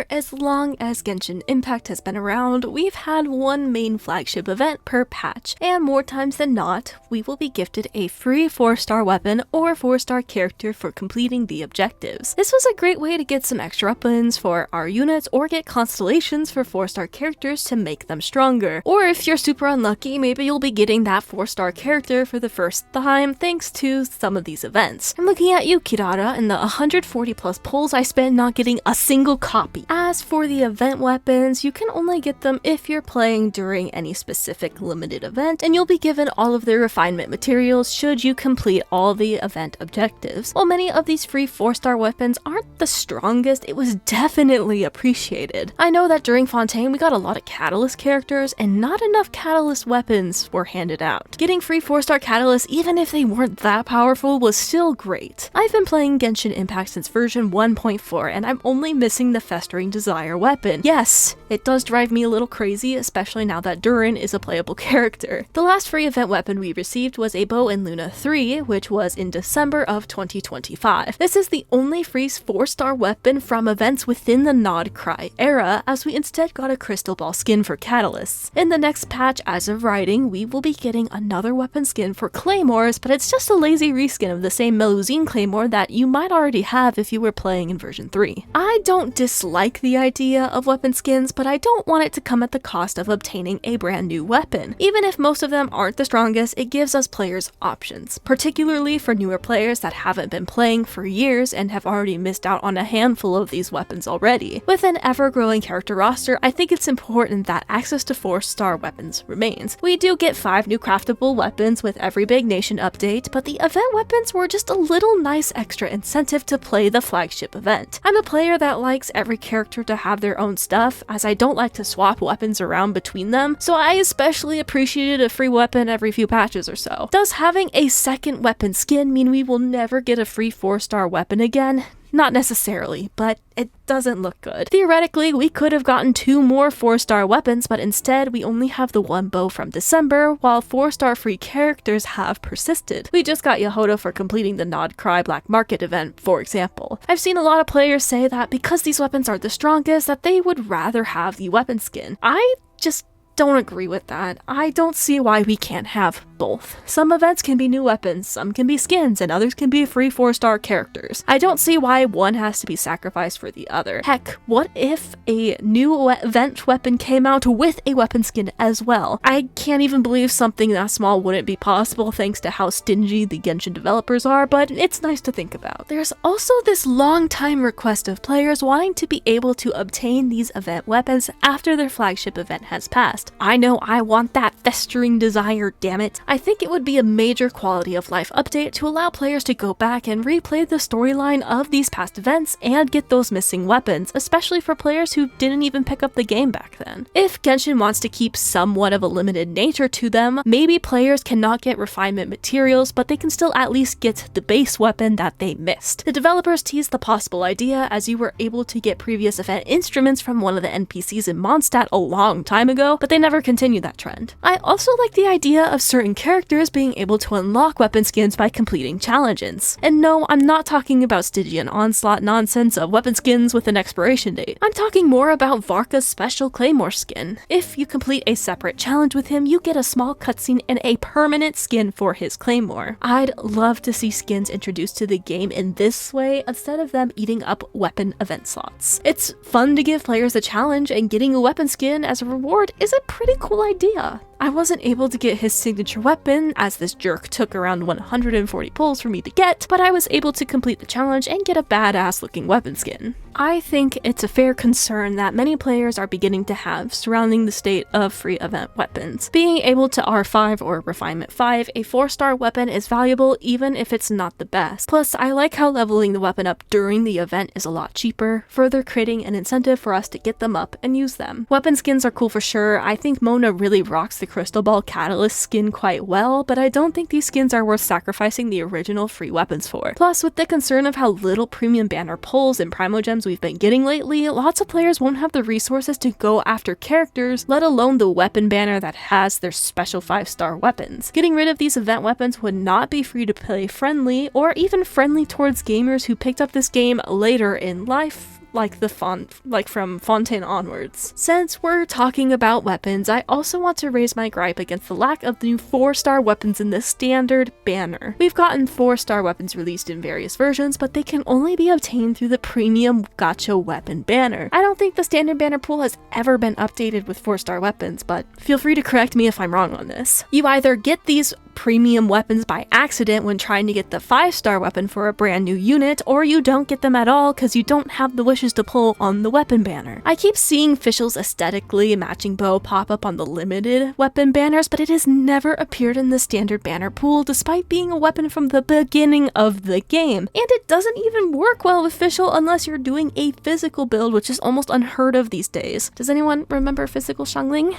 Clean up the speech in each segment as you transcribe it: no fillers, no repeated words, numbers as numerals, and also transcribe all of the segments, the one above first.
as long as Genshin Impact has been around, we've had one main flagship event per patch, and more times than not, we will be gifted a free 4-star weapon or 4-star character for completing the objectives. This was a great way to get some extra weapons for our units or get constellations for 4-star characters to make them stronger. Or if you're super unlucky, maybe you'll be getting that 4-star character for the first time thanks to some of these events. I'm looking at you, Kirara, and the 140 plus pulls I spent not getting a single copy. As for the event weapons, you can only get them if you're playing during any specific limited event, and you'll be given all of the refinement materials should you complete all the event objectives. While many of these free 4-star weapons aren't the strongest, it was definitely appreciated. I know that during Fontaine we got a lot of Catalyst characters, and not enough Catalyst weapons were handed out. Getting free 4-star Catalysts, even if they weren't that powerful, was still great. I've been playing Genshin Impact since version 1.4, and I'm only missing the Festering Desire weapon. Yes, it does drive me a little crazy, especially now that Durin is a playable character. The last free event weapon we received was a Bow and Luna 3, which was in December of 2025. This is the only free 4-star weapon from events within the Nod Cry era, as we instead got a Crystal Ball skin for Catalysts. In the next patch, as of writing, we will be getting another weapon skin for Claymores, but it's just a lazy reskin of the same Melusine Claymore that you might already have if you were playing in version 3. I don't dislike the idea of weapon skins, but I don't want it to come at the cost of obtaining a brand new weapon. Even if most of them aren't the strongest, it gives us players options, particularly for newer players that haven't been playing for years and have already missed out on a handful of these weapons already. With an ever-growing character roster, I think it's important that access to 4-star weapons remains. We do get 5 new craftable weapons with every Big Nation update, but the event weapons were just a little nice extra incentive to play the flagship event. I'm a player that likes every character to have their own stuff, as I don't like to swap weapons around between them, so I especially appreciated a free weapon every few patches or so. Does having a second weapon skin mean we will never get a free 4-star weapon again? Not necessarily, but it doesn't look good. Theoretically, we could have gotten 2 more 4-star weapons, but instead we only have the one bow from December, while 4-star free characters have persisted. We just got Yehoda for completing the Nod Cry Black Market event, for example. I've seen a lot of players say that because these weapons are the strongest, that they would rather have the weapon skin. I just don't agree with that. I don't see why we can't have both. Some events can be new weapons, some can be skins, and others can be free 4-star characters. I don't see why one has to be sacrificed for the other. Heck, what if a new event weapon came out with a weapon skin as well? I can't even believe something that small wouldn't be possible thanks to how stingy the Genshin developers are, but it's nice to think about. There's also this long time request of players wanting to be able to obtain these event weapons after their flagship event has passed. I know I want that Festering Desire, damn it. I think it would be a major quality of life update to allow players to go back and replay the storyline of these past events and get those missing weapons, especially for players who didn't even pick up the game back then. If Genshin wants to keep somewhat of a limited nature to them, maybe players cannot get refinement materials, but they can still at least get the base weapon that they missed. The developers teased the possible idea as you were able to get previous event instruments from one of the NPCs in Mondstadt a long time ago, but they never continued that trend. I also like the idea of certain characters being able to unlock weapon skins by completing challenges. And no, I'm not talking about Stygian Onslaught nonsense of weapon skins with an expiration date. I'm talking more about Varka's special Claymore skin. If you complete a separate challenge with him, you get a small cutscene and a permanent skin for his Claymore. I'd love to see skins introduced to the game in this way instead of them eating up weapon event slots. It's fun to give players a challenge, and getting a weapon skin as a reward is a pretty cool idea. I wasn't able to get his signature weapon, as this jerk took around 140 pulls for me to get, but I was able to complete the challenge and get a badass looking weapon skin. I think it's a fair concern that many players are beginning to have surrounding the state of free event weapons. Being able to R5 or Refinement 5 a 4-star weapon is valuable even if it's not the best. Plus, I like how leveling the weapon up during the event is a lot cheaper, further creating an incentive for us to get them up and use them. Weapon skins are cool for sure. I think Mona really rocks the Crystal Ball Catalyst skin quite well, but I don't think these skins are worth sacrificing the original free weapons for. Plus, with the concern of how little premium banner pulls and primogems we've been getting lately, lots of players won't have the resources to go after characters, let alone the weapon banner that has their special 5-star weapons. Getting rid of these event weapons would not be free to play friendly, or even friendly towards gamers who picked up this game later in life, like from Fontaine onwards. Since we're talking about weapons, I also want to raise my gripe against the lack of new 4-star weapons in the standard banner. We've gotten 4-star weapons released in various versions, but they can only be obtained through the premium gacha weapon banner. I don't think the standard banner pool has ever been updated with 4-star weapons, but feel free to correct me if I'm wrong on this. You either get these premium weapons by accident when trying to get the 5-star weapon for a brand new unit, or you don't get them at all because you don't have the wishes to pull on the weapon banner. I keep seeing Fischl's aesthetically matching bow pop up on the limited weapon banners, but it has never appeared in the standard banner pool despite being a weapon from the beginning of the game. And it doesn't even work well with Fischl unless you're doing a physical build, which is almost unheard of these days. Does anyone remember physical Xiangling?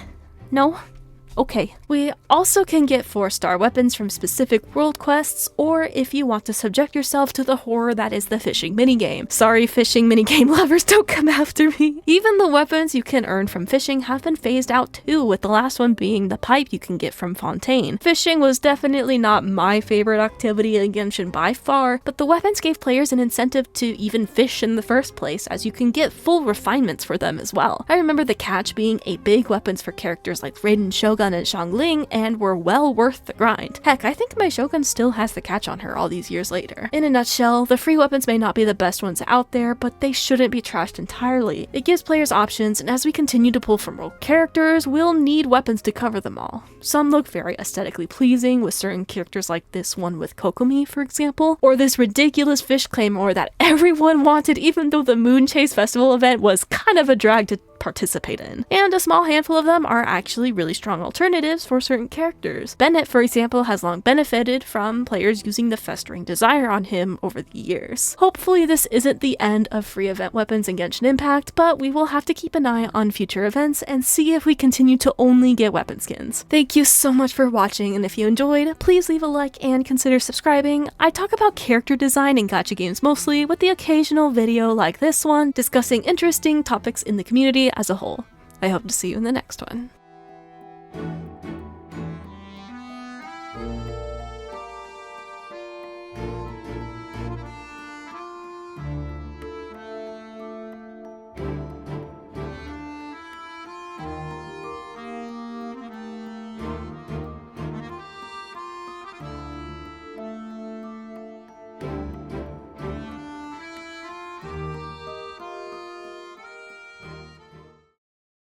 No? Okay. We also can get 4-star weapons from specific world quests, or if you want to subject yourself to the horror that is the fishing minigame. Sorry, fishing minigame lovers, don't come after me. Even the weapons you can earn from fishing have been phased out too, with the last one being the pipe you can get from Fontaine. Fishing was definitely not my favorite activity in Genshin by far, but the weapons gave players an incentive to even fish in the first place, as you can get full refinements for them as well. I remember the catch being a big weapons for characters like Raiden Shogun and Xiangling, and were well worth the grind. Heck, I think my Shogun still has the catch on her all these years later. In a nutshell, the free weapons may not be the best ones out there, but they shouldn't be trashed entirely. It gives players options, and as we continue to pull from role characters, we'll need weapons to cover them all. Some look very aesthetically pleasing, with certain characters like this one with Kokomi, for example, or this ridiculous fish claymore that everyone wanted even though the Moon Chase Festival event was kind of a drag to participate in. And a small handful of them are actually really strong alternatives for certain characters. Bennett, for example, has long benefited from players using the Festering Desire on him over the years. Hopefully this isn't the end of free event weapons in Genshin Impact, but we will have to keep an eye on future events and see if we continue to only get weapon skins. Thank you so much for watching, and if you enjoyed, please leave a like and consider subscribing. I talk about character design in gacha games mostly, with the occasional video like this one discussing interesting topics in the community as a whole. I hope to see you in the next one.